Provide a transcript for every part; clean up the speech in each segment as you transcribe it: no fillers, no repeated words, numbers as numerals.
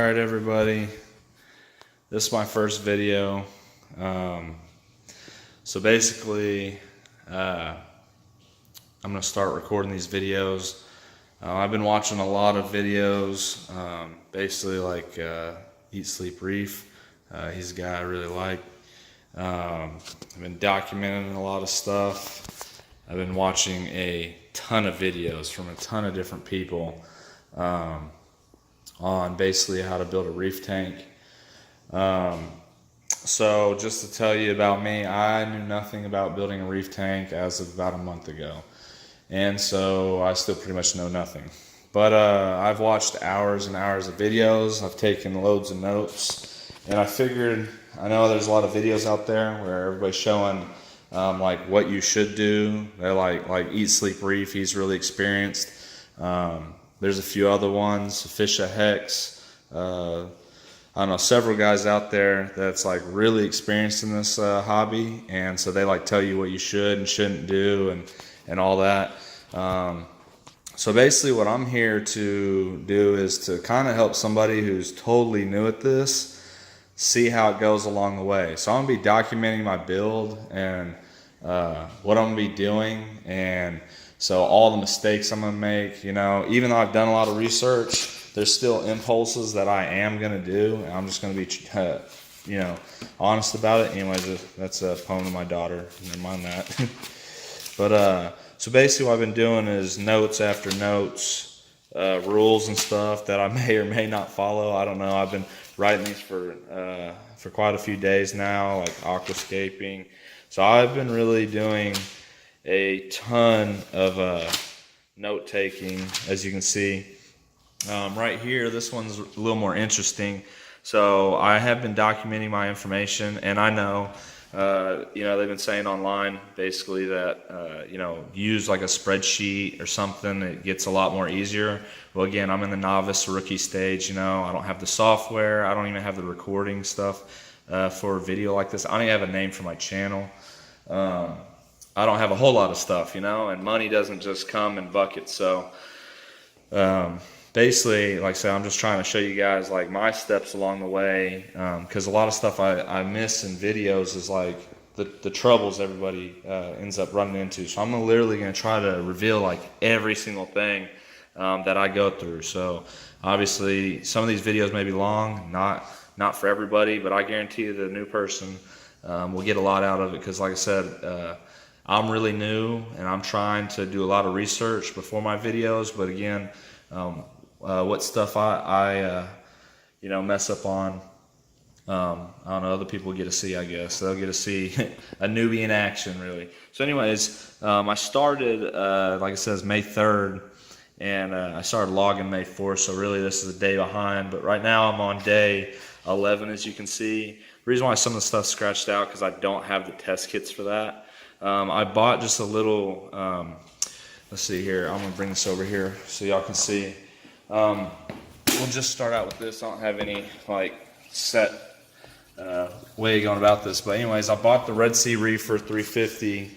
Alright everybody, this is my first video. So basically, I'm going to start recording these videos. I've been watching a lot of videos, basically like Eat, Sleep, Reef. He's a guy I really like. I've been documenting a lot of stuff. I've been watching a ton of videos from a ton of different people on basically how to build a reef tank. So just to tell you about me, I knew nothing about building a reef tank as of about a month ago. And so I still pretty much know nothing. But I've watched hours and hours of videos. I've taken loads of notes. And I figured, I know there's a lot of videos out there where everybody's showing like what you should do. They're like Eat, Sleep, Reef. He's really experienced. There's a few other ones, Fish at Hex. I don't know, several guys out there that's like really experienced in this hobby, and so they like tell you what you should and shouldn't do and all that. So basically what I'm here to do is to kind of help somebody who's totally new at this see how it goes along the way. So I'm going to be documenting my build and what I'm going to be doing, and so all the mistakes I'm going to make. You know, even though I've done a lot of research, there's still impulses that I am going to do, and I'm just going to be, you know, honest about it. Anyways, that's a poem to my daughter. Never mind that. But so basically what I've been doing is notes after notes, rules and stuff that I may or may not follow. I don't know. I've been writing these for quite a few days now, like aquascaping. So I've been really doing a ton of note taking, as you can see. Right here, this one's a little more interesting. So I have been documenting my information, and I know, you know, they've been saying online basically that, you know, use like a spreadsheet or something. It gets a lot more easier. Well, again, I'm in the novice rookie stage. You know, I don't have the software. I don't even have the recording stuff for a video like this. I don't even have a name for my channel. I don't have a whole lot of stuff, you know, and money doesn't just come in buckets. So basically, like I said, I'm just trying to show you guys like my steps along the way, because a lot of stuff I miss in videos is like the troubles everybody ends up running into. So I'm literally going to try to reveal like every single thing that I go through. So obviously some of these videos may be long, not for everybody, but I guarantee you the new person will get a lot out of it, because like I said, I'm really new and I'm trying to do a lot of research before my videos. But again, what stuff I you know, mess up on, I don't know, other people get to see, I guess. They'll get to see a newbie in action, really. So anyways, I started, like it says, May 3rd, and I started logging May 4th, so really this is a day behind. But right now I'm on day 11, as you can see. The reason why some of the stuff's scratched out, because I don't have the test kits for that. I bought just a little, let's see here, I'm going to bring this over here so y'all can see. We'll just start out with this. I don't have any like set way going about this, but anyways, I bought the Red Sea Reefer 350,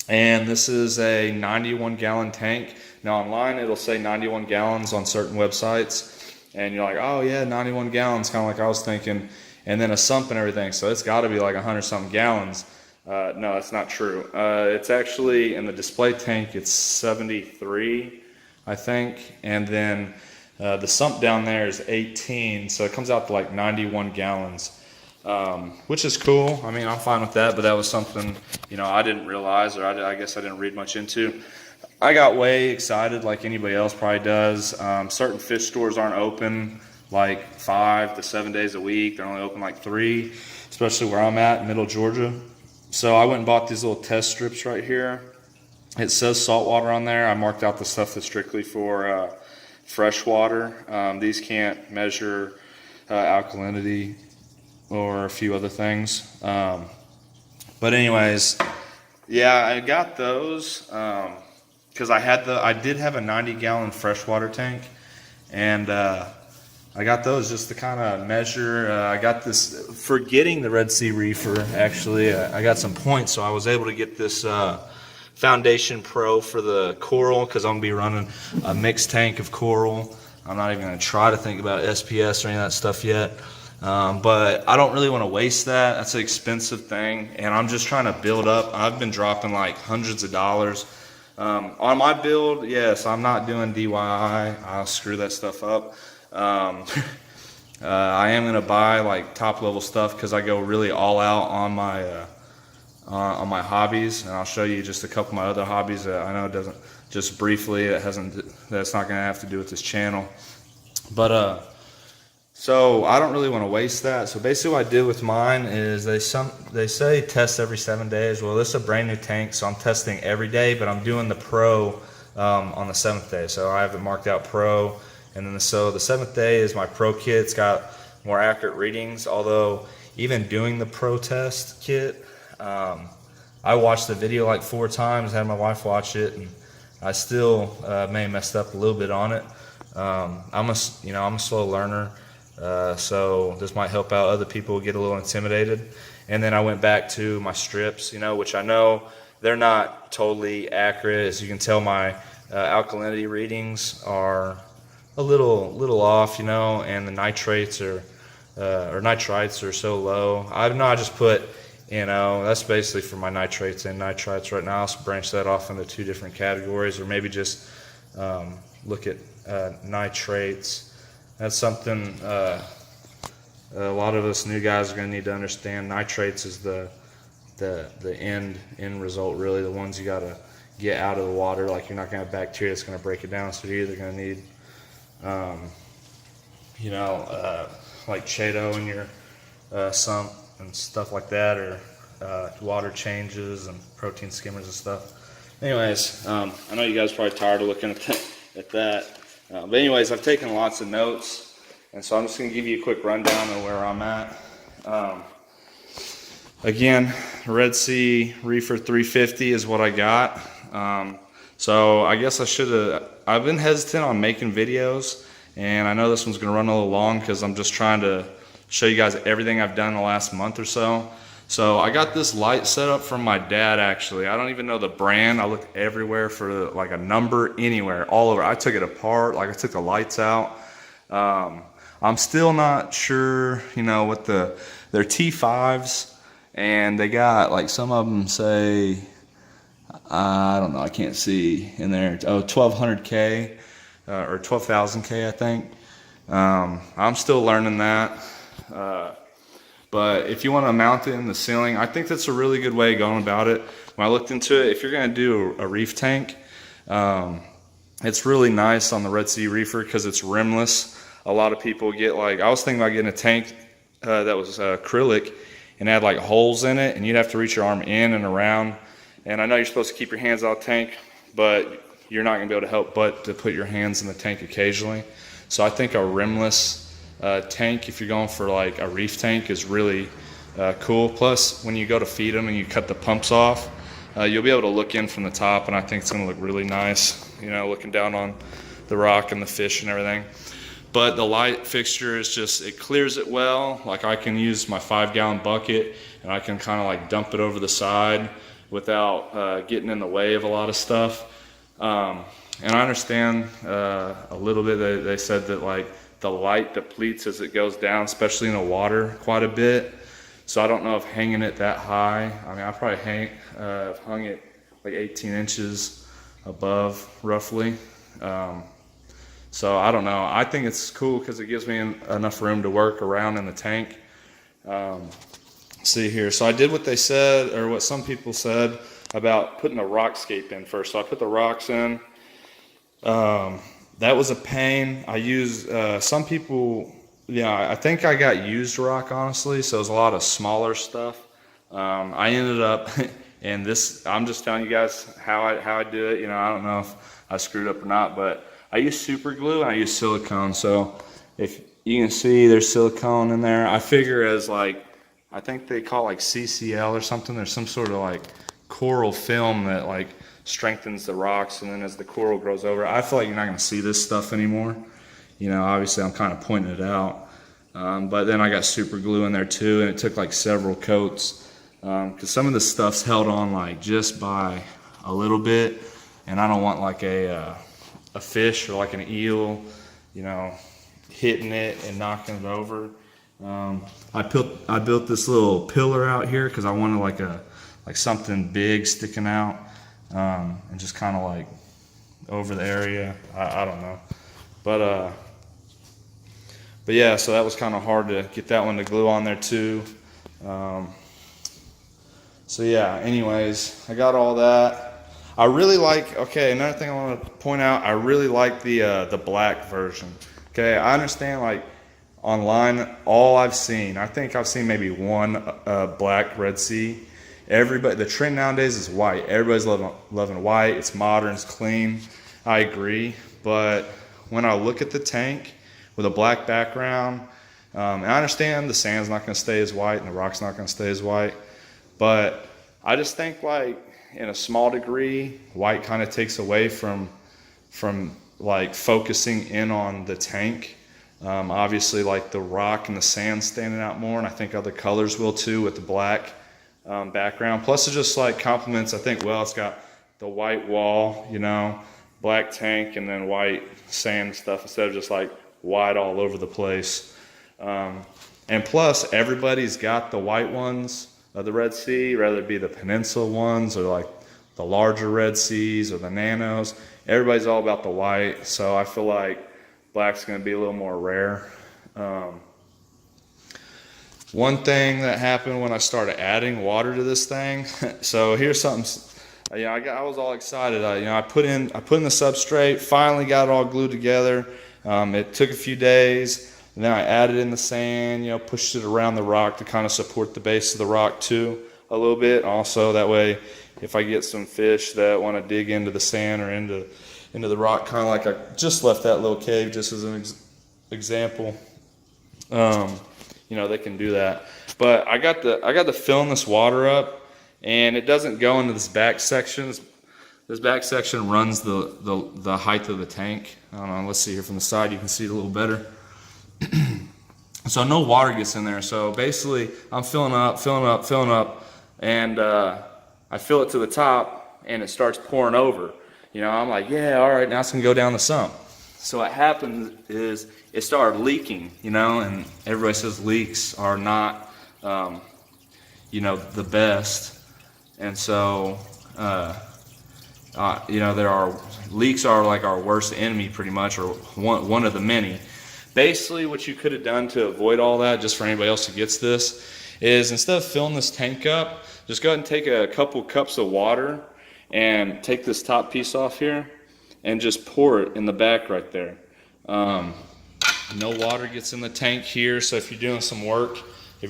and this is a 91 gallon tank. Now online it'll say 91 gallons on certain websites, and you're like, oh yeah, 91 gallons, kind of like I was thinking, and then a sump and everything, so it's got to be like 100 something gallons. No, that's not true. It's actually, in the display tank, it's 73, I think, and then the sump down there is 18, so it comes out to like 91 gallons, which is cool. I mean, I'm fine with that, but that was something, you know, I didn't realize, or I guess I didn't read much into. I got way excited like anybody else probably does. Certain fish stores aren't open like 5 to 7 days a week. They're only open like 3, especially where I'm at, Middle Georgia. So I went and bought these little test strips right here. It says saltwater on there. I marked out the stuff that's strictly for fresh water. These can't measure alkalinity or a few other things. But anyways, yeah, I got those because I did have a 90 gallon freshwater tank, and I got those just to kind of measure. I got this for getting the Red Sea Reefer. Actually, I got some points, so I was able to get this Foundation Pro for the coral, because I'm gonna be running a mixed tank of coral I'm not even gonna try to think about SPS or any of that stuff yet. But I don't really want to waste that. That's an expensive thing, and I'm just trying to build up. I've been dropping like hundreds of dollars on my build. Yes, I'm not doing DIY. I'll screw that stuff up. I am gonna buy like top level stuff because I go really all out on my hobbies, and I'll show you just a couple of my other hobbies that I know it doesn't, just briefly, that's not gonna have to do with this channel. But so I don't really want to waste that. So basically what I did with mine is they say test every 7 days. Well, this is a brand new tank, so I'm testing every day, but I'm doing the pro on the 7th day. So I have it marked out pro, and then so the 7th day is my pro kit. It's got more accurate readings, although even doing the pro test kit, I watched the video like 4 times, had my wife watch it, and I still may have messed up a little bit on it. I'm a slow learner. So this might help out other people get a little intimidated. And then I went back to my strips, which I know they're not totally accurate. As you can tell, my alkalinity readings are a little off, and the nitrates or nitrites are so low. I just put, that's basically for my nitrates and nitrites right now. So branch that off into 2 different categories, or maybe just look at nitrates. That's something a lot of us new guys are going to need to understand. Nitrates is the end result, really, the ones you got to get out of the water. Like, you're not going to have bacteria that's going to break it down, so you're either going to need like Chaeto in your sump and stuff like that, or water changes and protein skimmers and stuff. Anyways, I know you guys are probably tired of looking at that. But anyways, I've taken lots of notes, and so I'm just going to give you a quick rundown of where I'm at. Again, Red Sea Reefer 350 is what I got. So I guess I've been hesitant on making videos, and I know this one's going to run a little long because I'm just trying to show you guys everything I've done in the last month or so. So I got this light set up from my dad, actually. I don't even know the brand. I looked everywhere for like a number, anywhere, all over. I took it apart, like I took the lights out. I'm still not sure, what they're T5s, and they got like, some of them say, I don't know, I can't see in there. Oh, 1200K or 12,000K, I think. I'm still learning that. But if you want to mount it in the ceiling, I think that's a really good way of going about it. When I looked into it, if you're going to do a reef tank, it's really nice on the Red Sea Reefer because it's rimless. A lot of people get I was thinking about getting a tank that was acrylic and had like holes in it, and you'd have to reach your arm in and around. And I know you're supposed to keep your hands out of the tank, but you're not going to be able to help but to put your hands in the tank occasionally. So I think a rimless tank, if you're going for like a reef tank, is really cool. Plus, when you go to feed them and you cut the pumps off, you'll be able to look in from the top, and I think it's going to look really nice, looking down on the rock and the fish and everything. But the light fixture is just, it clears it well. Like, I can use my 5-gallon bucket and I can kind of like dump it over the side without getting in the way of a lot of stuff. And I understand a little bit, they said that like the light depletes as it goes down, especially in the water, quite a bit. So I don't know if hanging it that high, I mean, I probably hung it like 18 inches above, roughly. So I don't know. I think it's cool because it gives me enough room to work around in the tank. See here. So I did what they said, or what some people said, about putting the rockscape in first. So I put the rocks in. That was a pain. I used, some people, I think I got used rock, honestly, so it was a lot of smaller stuff. I ended up, and this, I'm just telling you guys how I do it. I don't know if I screwed up or not, but I use super glue and I use silicone. So if you can see, there's silicone in there. I figure as like, I think they call it like CCL or something. There's some sort of like coral film that like strengthens the rocks, and then as the coral grows over, I feel like you're not going to see this stuff anymore. Obviously I'm kind of pointing it out, but then I got super glue in there too, and it took like several coats because some of the stuff's held on like just by a little bit, and I don't want like a fish or like an eel, you know, hitting it and knocking it over. I built this little pillar out here because I wanted like something big sticking out, and just kind of like over the area. I don't know, but yeah, so that was kind of hard to get that one to glue on there too. So yeah, anyways, I got all that. I really like, okay, another thing I want to point out, I really like the black version. Okay, I understand, like, online, all I've seen, I think I've seen maybe one black Red Sea. Everybody, the trend nowadays is white. Everybody's loving white. It's modern, it's clean. I agree, but when I look at the tank with a black background, and I understand the sand's not going to stay as white and the rock's not going to stay as white, but I just think, like, in a small degree, white kind of takes away from like focusing in on the tank. Obviously, like, the rock and the sand standing out more, and I think other colors will too with the black background. Plus, it just like complements, I think, well, it's got the white wall, you know, black tank, and then white sand stuff instead of just like white all over the place. And plus, everybody's got the white ones of the Red Sea, whether it be the peninsula ones or like the larger Red Seas or the nanos. Everybody's all about the white, so I feel like black's going to be a little more rare. One thing that happened when I started adding water to this thing, so here's something. Yeah, I was all excited. I put in the substrate, finally got it all glued together. It took a few days, and then I added in the sand, you know, pushed it around the rock to kind of support the base of the rock too a little bit. Also, that way, if I get some fish that want to dig into the sand or into the rock, kind of like I just left that little cave just as an example, you know, they can do that. But I got to filling this water up, and it doesn't go into this back section. This back section runs the height of the tank. I don't know, let's see here from the side, you can see it a little better. So no water gets in there. So basically I'm filling up, and I fill it to the top, and it starts pouring over. You know, I'm like, yeah, all right, now it's gonna go down the sump. So what happened is it started leaking, you know, and everybody says leaks are not, you know, the best. And so, you know, leaks are like our worst enemy pretty much, or one of the many. Basically, what you could have done to avoid all that, just for anybody else who gets this, is instead of filling this tank up, just go ahead and take a couple cups of water and take this top piece off here and just pour it in the back right there. No water gets in the tank here, so if you're doing some work in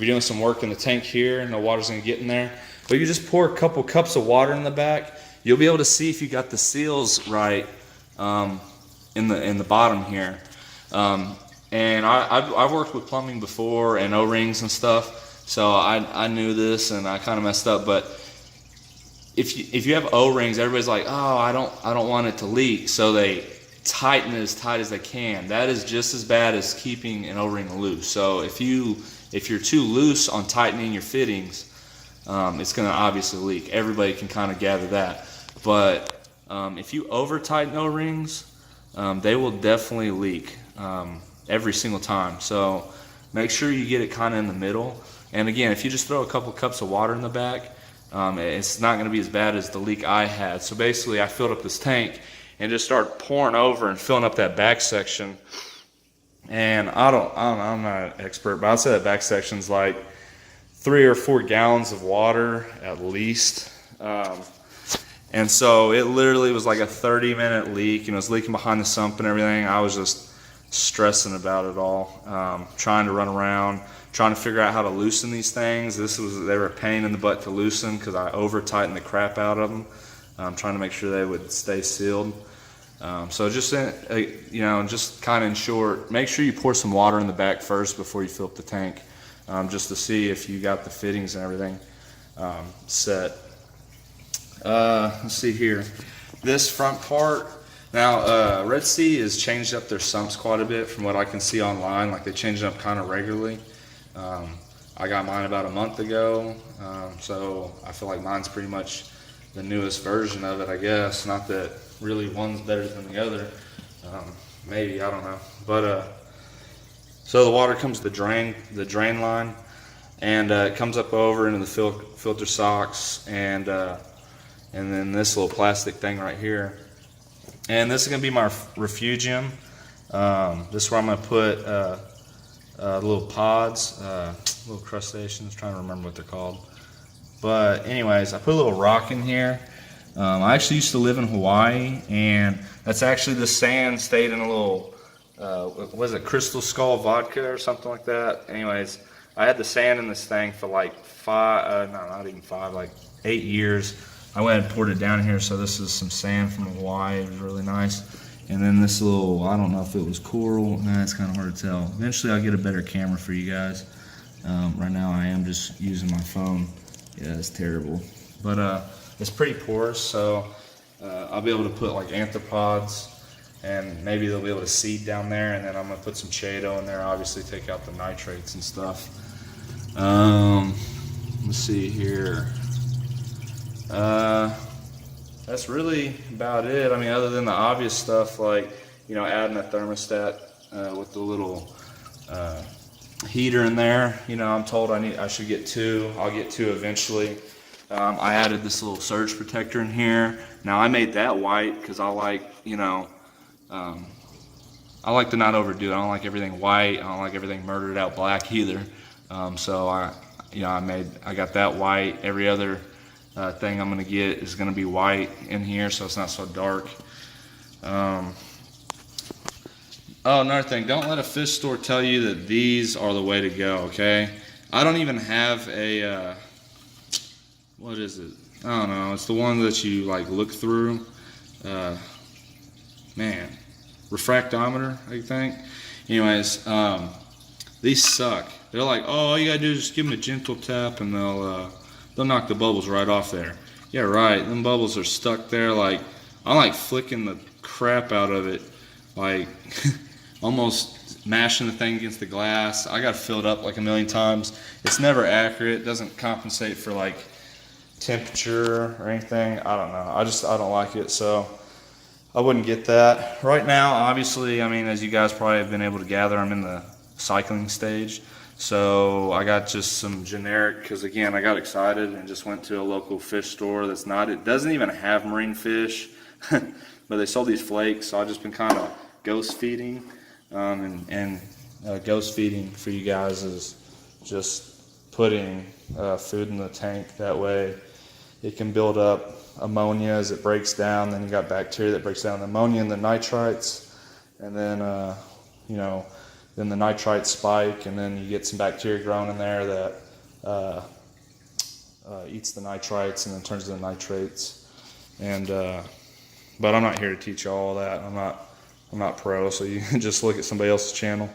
the tank here, no water's gonna get in there. But you just pour a couple cups of water in the back, you'll be able to see if you got the seals right in the bottom here. And I've worked with plumbing before and O-rings and stuff, so I knew this, and I kind of messed up. But if you have O-rings, everybody's like, oh, I don't want it to leak, so they tighten it as tight as they can. That is just as bad as keeping an O-ring loose. So if you're too loose on tightening your fittings, it's going to obviously leak. Everybody can kind of gather that. But if you over tighten O-rings, they will definitely leak every single time. So make sure you get it kind of in the middle. And again, if you just throw a couple cups of water in the back, it's not going to be as bad as the leak I had. So basically, I filled up this tank and just started pouring over and filling up that back section. And I'm not an expert, but I'd say that back section's like 3 or 4 gallons of water at least. And so it literally was like a 30-minute leak. You know, it's leaking behind the sump and everything. I was just stressing about it all, trying to run around, trying to figure out how to loosen these things. They were a pain in the butt to loosen because I over tightened the crap out of them, trying to make sure they would stay sealed. So just, you know, just kind of in short, make sure you pour some water in the back first before you fill up the tank, just to see if you got the fittings and everything set. Let's see here. This front part, now Red Sea has changed up their sumps quite a bit from what I can see online. Like, they change it up kind of regularly. I got mine about a month ago, so I feel like mine's pretty much the newest version of it, I guess. Not that really one's better than the other. maybe, I don't know. But so the water comes to the drain line, and it comes up over into the filter socks, and then this little plastic thing right here. And this is gonna be my refugium. This is where I'm gonna put little pods, little crustaceans. Trying to remember what they're called. But anyways, I put a little rock in here. I actually used to live in Hawaii, and that's actually the sand stayed in a little, was it Crystal Skull vodka or something like that? Anyways, I had the sand in this thing for like not even 5, like 8 years. I went and poured it down here, so this is some sand from Hawaii. It was really nice. And then this little, I don't know if it was coral. Nah, it's kind of hard to tell. Eventually I'll get a better camera for you guys. Right now I am just using my phone. Yeah, it's terrible. But it's pretty porous, so I'll be able to put like arthropods, and maybe they'll be able to seed down there, and then I'm gonna put some Chaeto in there, obviously take out the nitrates and stuff. Let's see here. That's really about it. I mean, other than the obvious stuff, like, you know, adding a thermostat with the little heater in there. You know, I'm told I should get 2. I'll get 2 eventually. I added this little surge protector in here. Now I made that white because I like, you know, I like to not overdo it. I don't like everything white. I don't like everything murdered out black either. So I got that white. Every other thing I'm gonna get is gonna be white in here, so it's not so dark. Oh, another thing, don't let a fish store tell you that these are the way to go, okay? I don't even have a, what is it? I don't know, it's the one that you like look through. Man, refractometer, I think. Anyways, these suck. They're like, oh, all you gotta do is just give them a gentle tap and they'll knock the bubbles right off there. Yeah, right, them bubbles are stuck there. Like, I'm like flicking the crap out of it, like almost mashing the thing against the glass. I got it filled up like a million times. It's never accurate. It doesn't compensate for like temperature or anything. I don't know. I don't like it, so I wouldn't get that. Right now, obviously, I mean, as you guys probably have been able to gather, I'm in the cycling stage. So I got just some generic, because again, I got excited and just went to a local fish store it doesn't even have marine fish, but they sold these flakes. So I've just been kind of ghost feeding, and ghost feeding for you guys is just putting food in the tank. That way it can build up ammonia as it breaks down. Then you got bacteria that breaks down the ammonia and the nitrites, and then then the nitrites spike, and then you get some bacteria growing in there that eats the nitrites and then turns into nitrates. And but I'm not here to teach you all that. I'm not pro, so you can just look at somebody else's channel.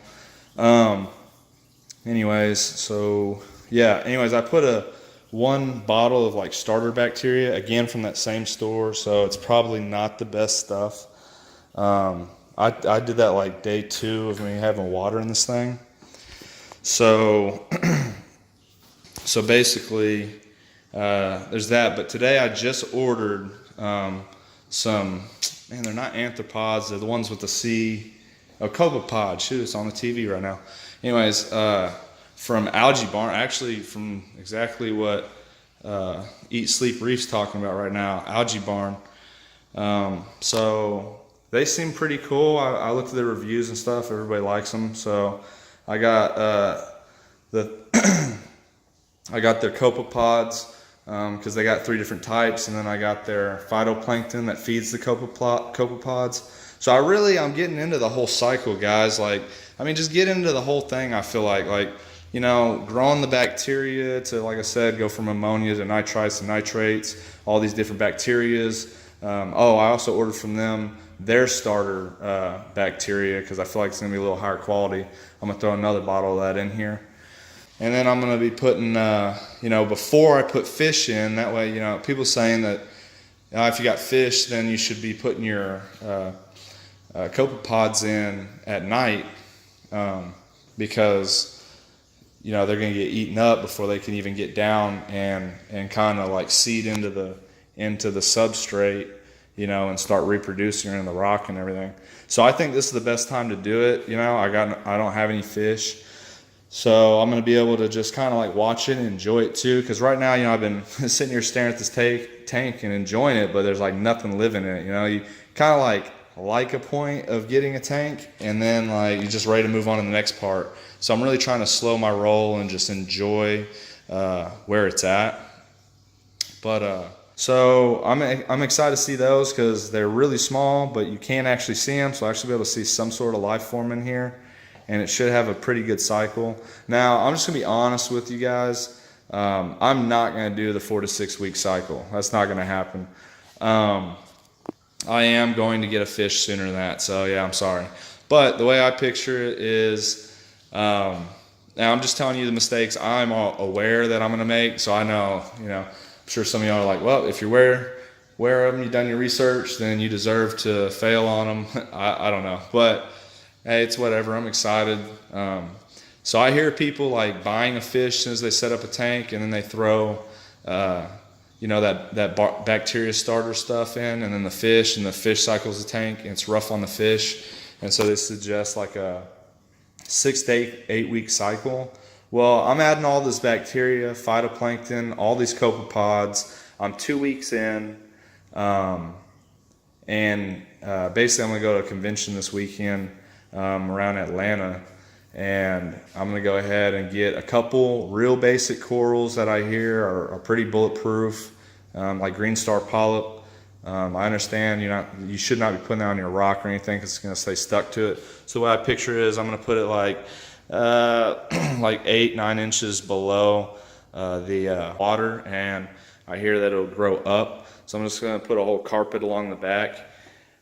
Anyways, so yeah. Anyways, I put one bottle of like starter bacteria, again from that same store, so it's probably not the best stuff. I did that like day 2 of me having water in this thing. So so basically there's that. But today I just ordered some, man, they're not arthropods, they're the ones with the C, copepod. Shoot, it's on the TV right now. Anyways, from Algae Barn, actually from exactly what Eat Sleep Reef's talking about right now, Algae Barn. So they seem pretty cool. I looked at the reviews and stuff. Everybody likes them. So I got I got their copepods because they got 3 different types, and then I got their phytoplankton that feeds the copepods. So I'm getting into the whole cycle, guys. Like, I mean, just get into the whole thing. I feel like, you know, growing the bacteria to, like I said, go from ammonia to nitrites to nitrates, all these different bacterias. I also ordered from them their starter bacteria because I feel like it's going to be a little higher quality. I'm going to throw another bottle of that in here. And then I'm going to be putting, before I put fish in, that way, people saying that if you got fish, then you should be putting your copepods in at night because, they're going to get eaten up before they can even get down and kind of like seed into the substrate you know, and start reproducing in the rock and everything. So I think this is the best time to do it. You know, I don't have any fish. So I'm going to be able to just kind of like watch it and enjoy it too. Because right now, you know, I've been sitting here staring at this tank and enjoying it, but there's like nothing living in it. You know, you kind of like a point of getting a tank, and then like you're just ready to move on to the next part. So I'm really trying to slow my roll and just enjoy where it's at. But so I'm excited to see those because they're really small, but you can't actually see them. So I'll actually be able to see some sort of life form in here. And it should have a pretty good cycle. Now, I'm just going to be honest with you guys. I'm not going to do the 4 to 6 week cycle. That's not going to happen. I am going to get a fish sooner than that. So, yeah, I'm sorry. But the way I picture it is, now I'm just telling you the mistakes I'm aware that I'm going to make. So I know, you know, I'm sure some of y'all are like, well, if you're aware of them, you've done your research, then you deserve to fail on them. I don't know. But hey, it's whatever. I'm excited. So I hear people like buying a fish as soon as they set up a tank, and then they throw, you know, that bacteria starter stuff in, and then the fish cycles the tank, and it's rough on the fish. And so they suggest like a 6 to 8 week cycle. Well, I'm adding all this bacteria, phytoplankton, all these copepods. I'm 2 weeks in, and basically I'm going to go to a convention this weekend around Atlanta, and I'm going to go ahead and get a couple real basic corals that I hear are pretty bulletproof, like green star polyp. I understand you should not be putting that on your rock or anything because it's going to stay stuck to it. So the way I picture it is I'm going to put it like 8-9 inches below the water, and I hear that it'll grow up. So I'm just going to put a whole carpet along the back.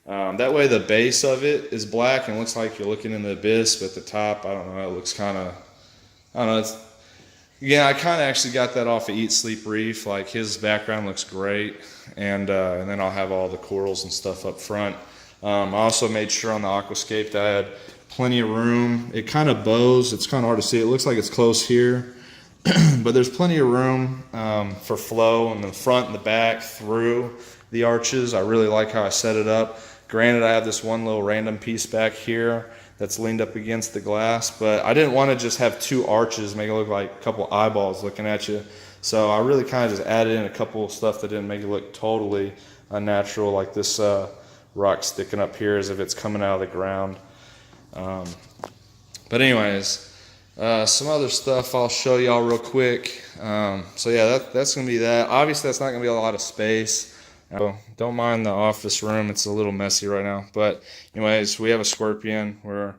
That way the base of it is black and it looks like you're looking in the abyss, but the top, I don't know, it looks kind of, I don't know. Yeah, I kind of actually got that off of Eat Sleep Reef. Like his background looks great, and then I'll have all the corals and stuff up front. I also made sure on the aquascape that I had plenty of room. It kind of bows. It's kind of hard to see. It looks like it's close here, but there's plenty of room for flow in the front and the back through the arches. I really like how I set it up. Granted, I have this one little random piece back here that's leaned up against the glass, but I didn't want to just have 2 arches, make it look like a couple eyeballs looking at you. So I really kind of just added in a couple of stuff that didn't make it look totally unnatural, like this rock sticking up here as if it's coming out of the ground. But anyways, some other stuff I'll show y'all real quick. So yeah, that's going to be that. Obviously, that's not going to be a lot of space. Don't mind the office room. It's a little messy right now. But anyways, we have a scorpion. We're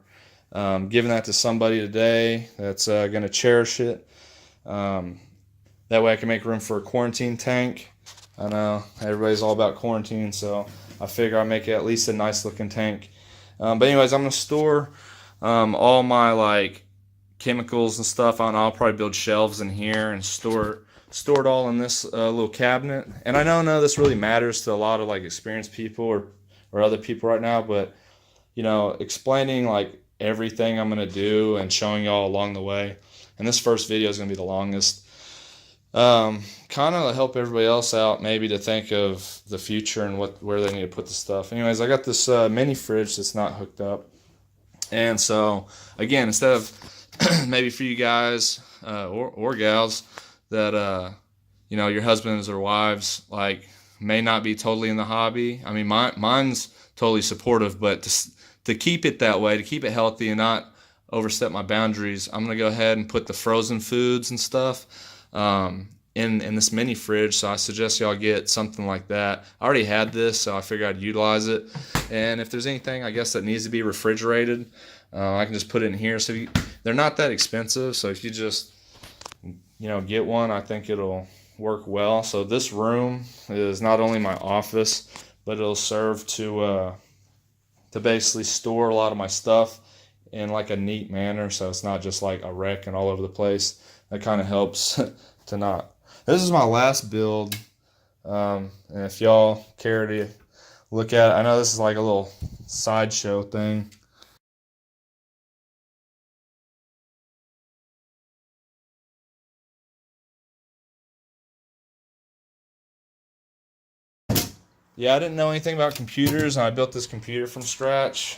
giving that to somebody today that's going to cherish it. That way I can make room for a quarantine tank. I know everybody's all about quarantine, so I figure I'll make it at least a nice looking tank. But anyways, I'm going to store all my like chemicals and stuff on. I'll probably build shelves in here and store it all in this little cabinet. And I don't know this really matters to a lot of like experienced people or other people right now, but you know, explaining like everything I'm going to do and showing y'all along the way. And this first video is going to be the longest. Kind of help everybody else out maybe to think of the future and where they need to put the stuff. Anyways, I got this mini fridge that's not hooked up. And so again, instead of maybe for you guys or gals that you know, your husbands or wives like may not be totally in the hobby. I mean, mine's totally supportive, but to keep it that way, to keep it healthy and not overstep my boundaries, I'm gonna go ahead and put the frozen foods and stuff in this mini fridge. So I suggest y'all get something like that. I already had this, so I figured I'd utilize it. And if there's anything I guess that needs to be refrigerated, I can just put it in here. So they're not that expensive, so if you just get one, I think it'll work well. So this room is not only my office, but it'll serve to basically store a lot of my stuff in like a neat manner, so it's not just like a wreck and all over the place. That kind of helps to not. This is my last build, and if y'all care to look at it, I know this is like a little sideshow thing. yeah, I didn't know anything about computers, and I built this computer from scratch.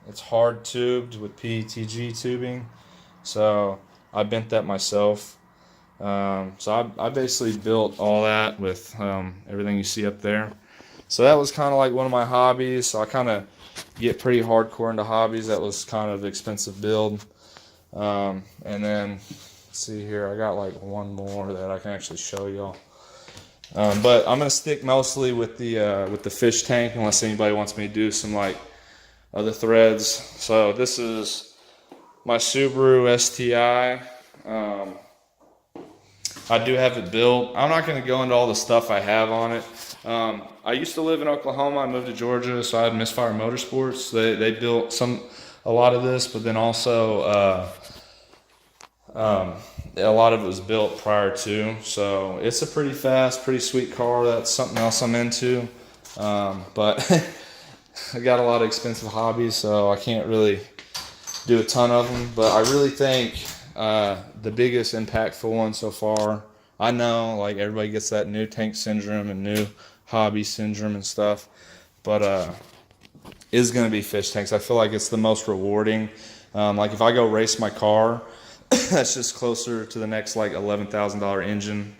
It's hard tubed with PETG tubing, so I bent that myself. So I basically built all that with everything you see up there. So that was kind of like one of my hobbies. So I kind of get pretty hardcore into hobbies. That was kind of expensive build. And then, let's see here, I got like one more that I can actually show y'all. But I'm gonna stick mostly with the fish tank unless anybody wants me to do some like other threads. So this is my Subaru STI. I do have it built. I'm not going to go into all the stuff I have on it. I used to live in Oklahoma. I moved to Georgia, so I had Misfire Motorsports. They built a lot of this, but then also a lot of it was built prior to. So it's a pretty fast, pretty sweet car. That's something else I'm into. But I got a lot of expensive hobbies, so I can't really do a ton of them. But I really think the biggest impactful one so far, I know like everybody gets that new tank syndrome and new hobby syndrome and stuff, but is going to be fish tanks. I feel like it's the most rewarding. Like if I go race my car, that's just closer to the next like $11,000 engine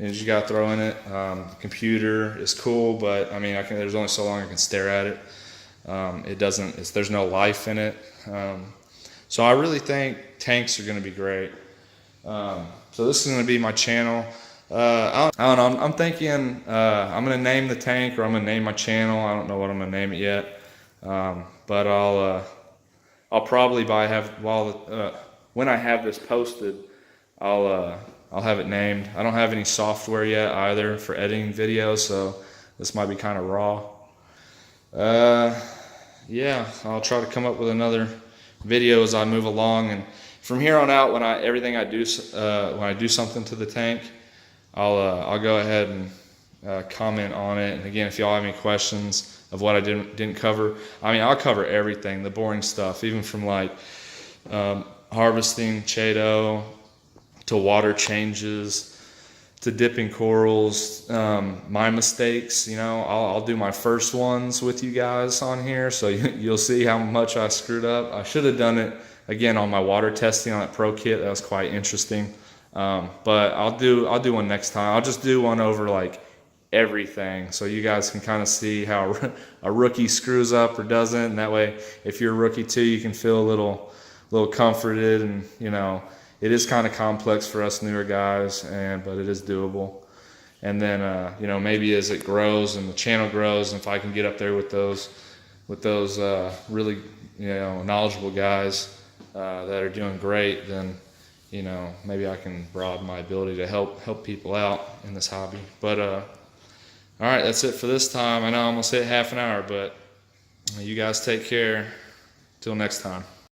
and you got to throw in it. Computer is cool, but I mean there's only so long I can stare at it. There's no life in it. So I really think tanks are going to be great. So this is going to be my channel. I don't know. I'm thinking I'm going to name the tank, or I'm going to name my channel. I don't know what I'm going to name it yet. But I'll probably when I have this posted, I'll have it named. I don't have any software yet either for editing videos, so this might be kind of raw. Yeah, I'll try to come up with another video as I move along, and from here on out, when I do something to the tank, I'll go ahead and comment on it. And again, if y'all have any questions of what I didn't cover, I mean I'll cover everything, the boring stuff, even from like harvesting Chaeto to water changes to dipping corals, my mistakes. You know, I'll do my first ones with you guys on here, so you'll see how much I screwed up. I should have done it again on my water testing on that pro kit. That was quite interesting. But I'll do one next time. I'll just do one over like everything, so you guys can kind of see how a rookie screws up or doesn't. And that way, if you're a rookie too, you can feel a little comforted. And you know, it is kind of complex for us newer guys, but it is doable. And then you know, maybe as it grows and the channel grows, and if I can get up there with those really, you know, knowledgeable guys that are doing great, then you know, maybe I can broaden my ability to help people out in this hobby. But all right, that's it for this time. I know I almost hit half an hour, but you guys take care. Till next time.